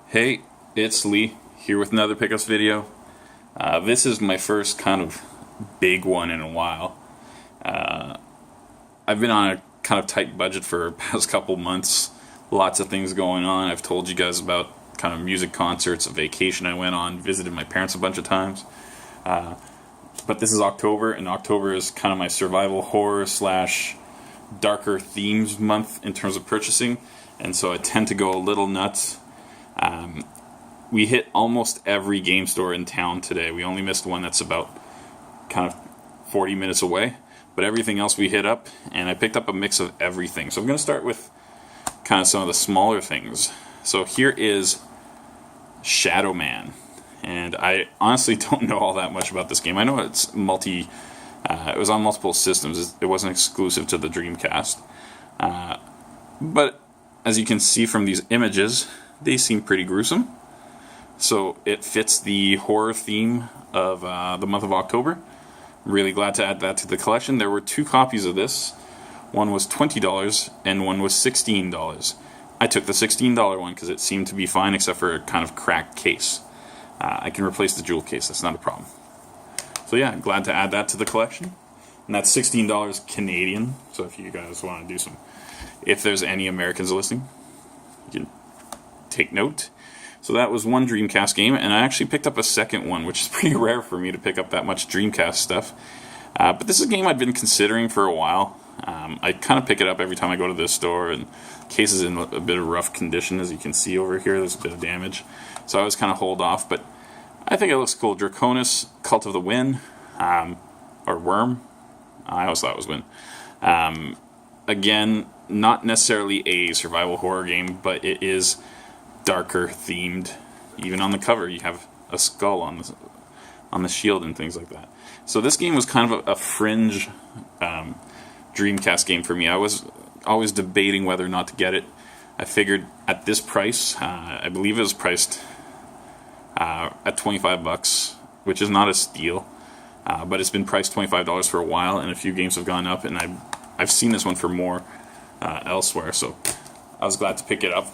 Hey, it's Lee here with another pickups video. This is my first kind of big one in a while. I've been on a kind of tight budget for the past couple months. Lots of things going on. I've told you guys about kind of music concerts, a vacation I went on, visited my parents a bunch of times. But this is October, and October is kind of my survival horror slash darker themes month in terms of purchasing, and so I tend to go a little nuts. We hit almost every game store in town today. We only missed one that's about kind of 40 minutes away, but everything else we hit up, and I picked up a mix of everything. So I'm going to start with kind of some of the smaller things. So here is Shadow Man, and I honestly don't know all that much about this game. I know it's it was on multiple systems. It wasn't exclusive to the Dreamcast, but as you can see from these images, they seem pretty gruesome. So it fits the horror theme of the month of October. I'm really glad to add that to the collection. There were two copies of this. One was $20 and one was $16. I took the $16 one because it seemed to be fine except for a kind of cracked case. I can replace the jewel case, that's not a problem. So yeah, glad to add that to the collection. And that's $16 Canadian, so if you guys want to do some, if there's any Americans listening, you can take note. So that was one Dreamcast game, and I actually picked up a second one, which is pretty rare for me to pick up that much Dreamcast stuff. But this is a game I've been considering for a while. I kind of pick it up every time I go to this store, and the case is in a bit of rough condition, as you can see over here. There's a bit of damage, so I was kind of hold off, but I think it looks cool. Draconis, Cult of the Wind, or Worm. I always thought it was Wind. Again, not necessarily a survival horror game, but it is darker themed. Even on the cover, you have a skull on the shield and things like that. So this game was kind of a fringe Dreamcast game for me. I was always debating whether or not to get it. I figured at this price, I believe it was priced at $25, which is not a steal, but it's been priced $25 for a while, and a few games have gone up, and I've seen this one for more elsewhere, so I was glad to pick it up.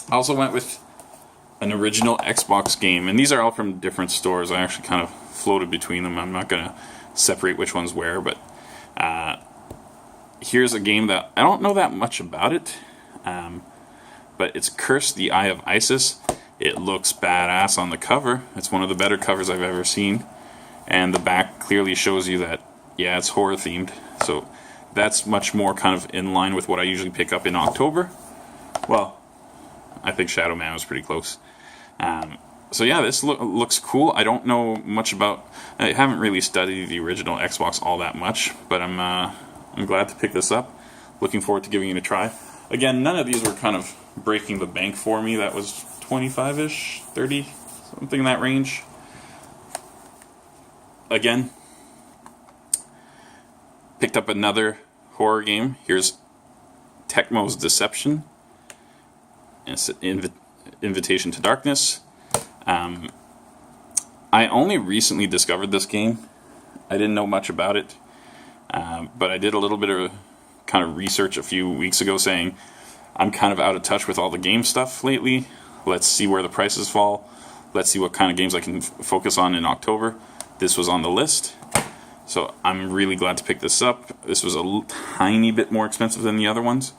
I also went with an original Xbox game, and these are all from different stores. I actually kind of floated between them. I'm not going to separate which one's where, but here's a game that I don't know that much about it, but it's Curse the Eye of Isis. It looks badass on the cover. It's one of the better covers I've ever seen, and the back clearly shows you that, yeah, it's horror themed, so that's much more kind of in line with what I usually pick up in October. Well, I think Shadow Man was pretty close. So yeah, this looks cool. I don't know much about. I haven't really studied the original Xbox all that much, but I'm glad to pick this up. Looking forward to giving it a try. Again, none of these were kind of breaking the bank for me. That was 25-ish, 30, something in that range. Again, picked up another horror game. Here's Tecmo's Deception. It's an Invitation to Darkness. I only recently discovered this game. I didn't know much about it, but I did a little bit of kind of research a few weeks ago saying I'm kind of out of touch with all the game stuff lately. Let's see where the prices fall. Let's see what kind of games I can focus on in October. This was on the list, so I'm really glad to pick this up. This was a tiny bit more expensive than the other ones,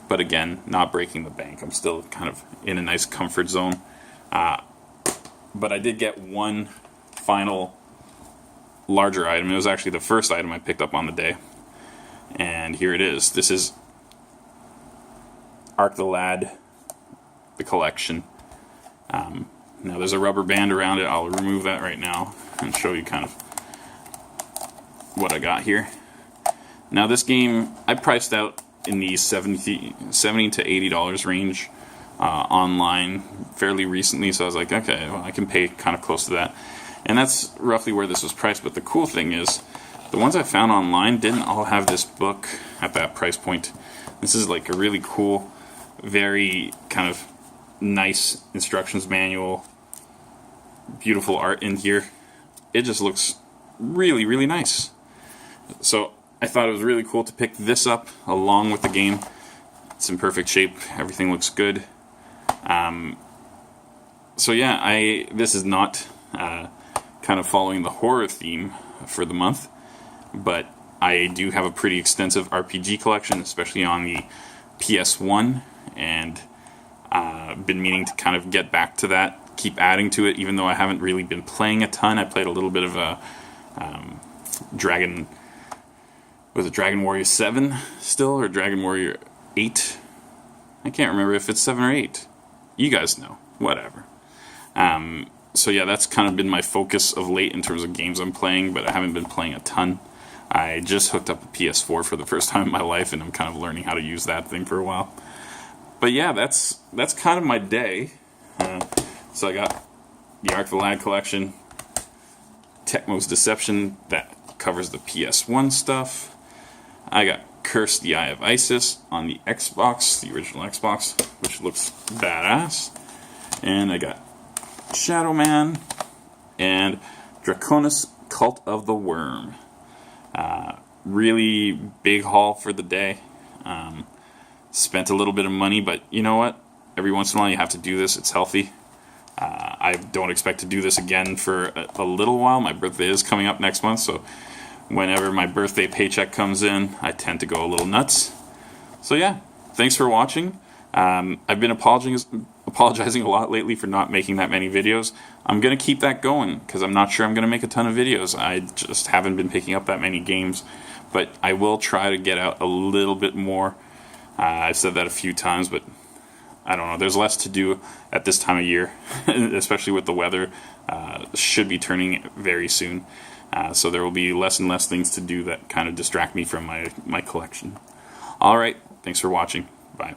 but again, not breaking the bank. I'm still kind of in a nice comfort zone. But I did get one final larger item. It was actually the first item I picked up on the day. And here it is. This is Ark the Lad, the collection. Now there's a rubber band around it. I'll remove that right now and show you kind of what I got here. Now this game, I priced out in the $70 to $80 range online fairly recently, so I was like, okay, well, I can pay kind of close to that. And that's roughly where this was priced, but the cool thing is, the ones I found online didn't all have this book at that price point. This is like a really cool, very kind of nice instructions manual, beautiful art in here. It just looks really, really nice. So I thought it was really cool to pick this up along with the game. It's in perfect shape. Everything looks good. So yeah, this is not kind of following the horror theme for the month, but I do have a pretty extensive RPG collection, especially on the PS1, and been meaning to kind of get back to that, keep adding to it, even though I haven't really been playing a ton. I played a little bit of a Dragon Warrior 7 still, or Dragon Warrior 8? I can't remember if it's 7 or 8. You guys know. Whatever. So yeah, that's kind of been my focus of late in terms of games I'm playing, but I haven't been playing a ton. I just hooked up a PS4 for the first time in my life, and I'm kind of learning how to use that thing for a while. But yeah, that's kind of my day. So I got the Ark the Lad collection, Tecmo's Deception, that covers the PS1 stuff. I got Curse the Eye of Isis on the Xbox, the original Xbox, which looks badass. And I got Shadow Man and Draconis Cult of the Worm. Really big haul for the day. Spent a little bit of money, but you know what? Every once in a while you have to do this. It's healthy. I don't expect to do this again for a little while. My birthday is coming up next month, so whenever my birthday paycheck comes in, I tend to go a little nuts. So yeah, thanks for watching. I've been apologizing a lot lately for not making that many videos. I'm going to keep that going, because I'm not sure I'm going to make a ton of videos. I just haven't been picking up that many games. But I will try to get out a little bit more. I've said that a few times, but I don't know. There's less to do at this time of year, especially with the weather. Should be turning very soon. So there will be less and less things to do that kind of distract me from my collection. Alright, thanks for watching. Bye.